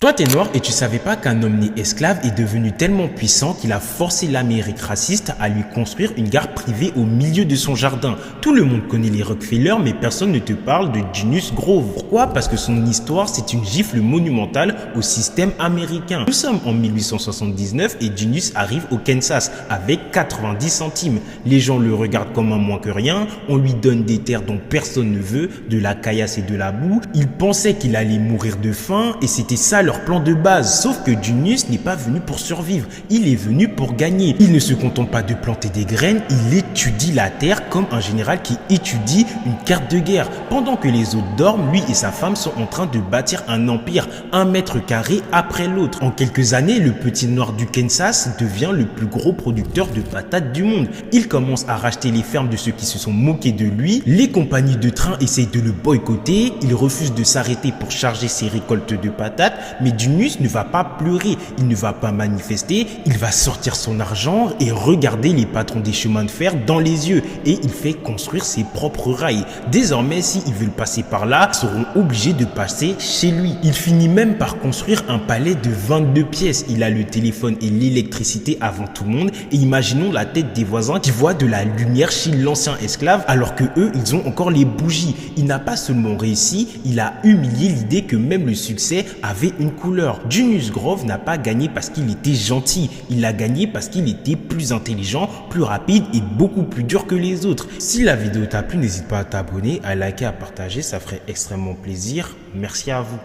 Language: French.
Toi, t'es noir et tu savais pas qu'un homme né esclave est devenu tellement puissant qu'il a forcé l'Amérique raciste à lui construire une gare privée au milieu de son jardin. Tout le monde connaît les Rockefeller, mais personne ne te parle de Junius Grove. Pourquoi? Parce que son histoire, c'est une gifle monumentale au système américain. Nous sommes en 1879 et Junius arrive au Kansas avec 90 centimes. Les gens le regardent comme un moins que rien, on lui donne des terres dont personne ne veut, de la caillasse et de la boue. Il pensait qu'il allait mourir de faim et c'était ça leur plan de base, sauf que Junius n'est pas venu pour survivre, il est venu pour gagner. Il ne se contente pas de planter des graines, il étudie la terre comme un général qui étudie une carte de guerre. Pendant que les autres dorment, lui et sa femme sont en train de bâtir un empire, 1 mètre carré après l'autre. En quelques années, le petit noir du Kansas devient le plus gros producteur de patates du monde. Il commence à racheter les fermes de ceux qui se sont moqués de lui, les compagnies de train essayent de le boycotter, il refuse de s'arrêter pour charger ses récoltes de patates, mais Junius ne va pas pleurer, il ne va pas manifester, il va sortir son argent et regarder les patrons des chemins de fer dans les yeux et il fait construire ses propres rails. Désormais, s'ils veulent passer par là, ils seront obligés de passer chez lui. Il finit même par construire un palais de 22 pièces. Il a le téléphone et l'électricité avant tout le monde et imaginons la tête des voisins qui voient de la lumière chez l'ancien esclave alors que eux, ils ont encore les bougies. Il n'a pas seulement réussi, il a humilié l'idée que même le succès avait une couleur. Junius Grove n'a pas gagné parce qu'il était gentil, il a gagné parce qu'il était plus intelligent, plus rapide et beaucoup plus dur que les autres. Si la vidéo t'a plu, n'hésite pas à t'abonner, à liker, à partager, ça ferait extrêmement plaisir. Merci à vous.